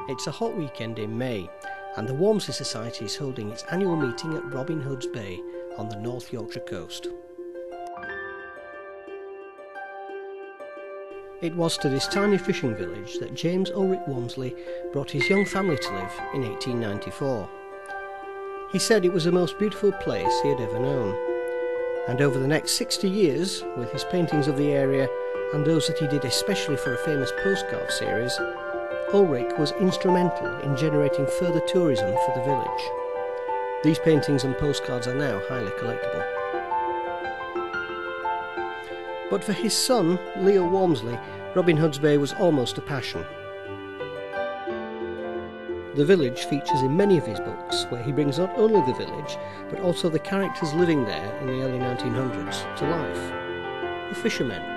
It's a hot weekend in May, and the Walmsley Society is holding its annual meeting at Robin Hood's Bay on the North Yorkshire coast. It was to this tiny fishing village that James Ulrich Walmsley brought his young family to live in 1894. He said it was the most beautiful place he had ever known, and over the next 60 years, with his paintings of the area and those that he did especially for a famous postcard series, Ulrich was instrumental in generating further tourism for the village. These paintings and postcards are now highly collectible. But for his son, Leo Walmsley, Robin Hood's Bay was almost a passion. The village features in many of his books, where he brings not only the village, but also the characters living there in the early 1900s to life. The fishermen.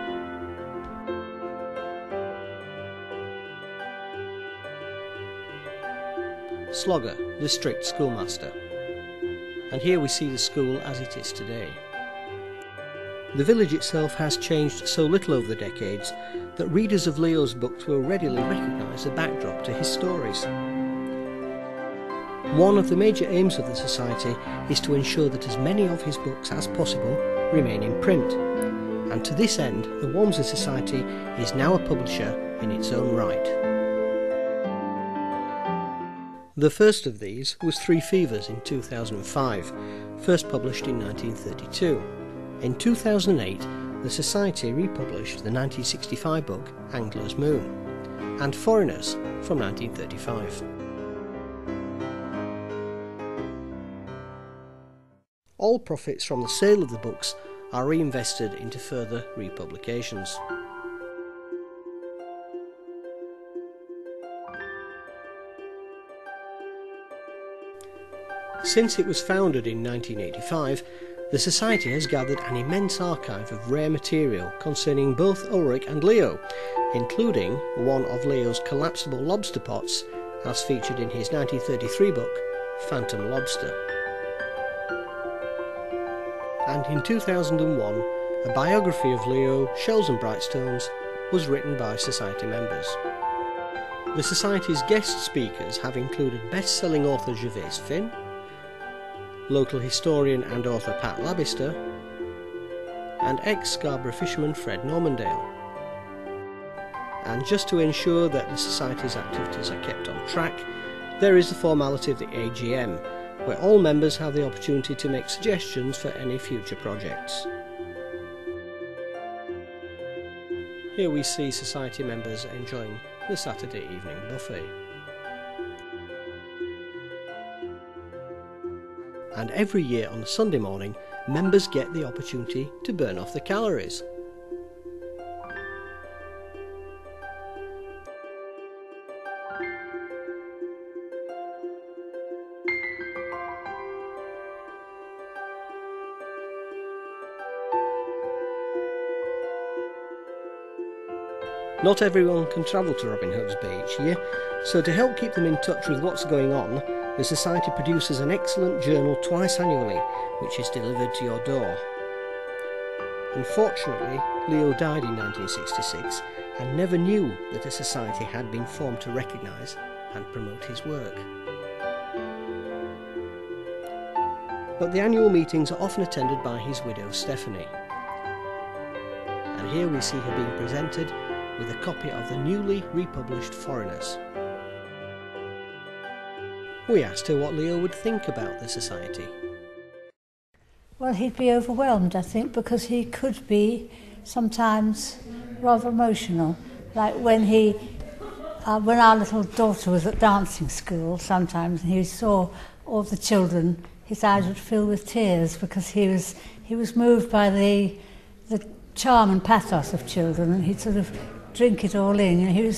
Slogger, the strict schoolmaster. And here we see the school as it is today. The village itself has changed so little over the decades that readers of Leo's books will readily recognise the backdrop to his stories. One of the major aims of the Society is to ensure that as many of his books as possible remain in print, and to this end the Walmsley Society is now a publisher in its own right. The first of these was Three Fevers in 2005, first published in 1932. In 2008, the Society republished the 1965 book ANGLER'S and Foreigners from 1935. All profits from the sale of the books are reinvested into further republications. Since it was founded in 1985, the Society has gathered an immense archive of rare material concerning both Ulrich and Leo, including one of Leo's collapsible lobster pots, as featured in his 1933 book, Phantom Lobster. And in 2001, a biography of Leo, Shells and Bright Stones, was written by Society members. The Society's guest speakers have included best-selling author Gervase Finn, local historian and author Pat Labister, and ex-Scarborough fisherman Fred Normandale. And just to ensure that the Society's activities are kept on track, there is the formality of the AGM, where all members have the opportunity to make suggestions for any future projects. Here we see Society members enjoying the Saturday evening buffet. And every year on a Sunday morning, members get the opportunity to burn off the calories. Not everyone can travel to Robin Hood's Bay each year, so to help keep them in touch with what's going on, the Society produces an excellent journal twice annually, which is delivered to your door. Unfortunately, Leo died in 1966 and never knew that a society had been formed to recognise and promote his work. But the annual meetings are often attended by his widow Stephanie. And here we see her being presented with a copy of the newly republished Foreigners. We asked her what Leo would think about the Society. Well, he'd be overwhelmed, I think, because he could be sometimes rather emotional. Like when our little daughter was at dancing school, sometimes and he saw all the children, his eyes would fill with tears because he was moved by the charm and pathos of children, and he'd sort of drink it all in. He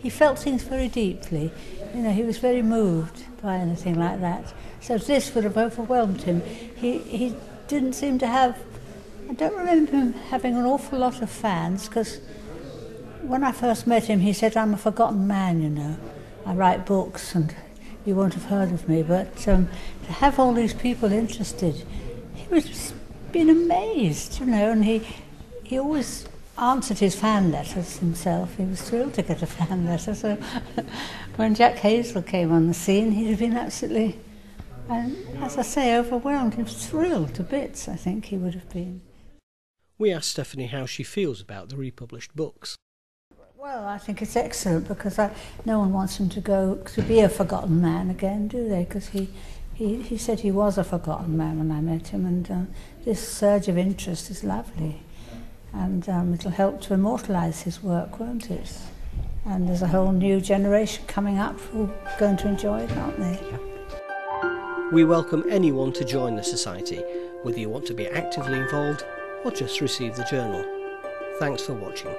felt things very deeply. He was very moved by anything like that. So this would have overwhelmed him. He didn't seem to have... I don't remember him having an awful lot of fans, because when I first met him, he said, "I'm a forgotten man, I write books and you won't have heard of me." But to have all these people interested, he was been amazed, and he always answered his fan letters himself. He was thrilled to get a fan letter. So when Jack Hazel came on the scene, he'd have been absolutely, and as I say, overwhelmed. He was thrilled to bits, I think he would have been. We asked Stephanie how she feels about the republished books. Well, I think it's excellent because no one wants him to be a forgotten man again, do they? Because he said he was a forgotten man when I met him, and this surge of interest is lovely. And it'll help to immortalise his work, won't it? And there's a whole new generation coming up who are going to enjoy it, aren't they? We welcome anyone to join the Society, whether you want to be actively involved or just receive the journal. Thanks for watching.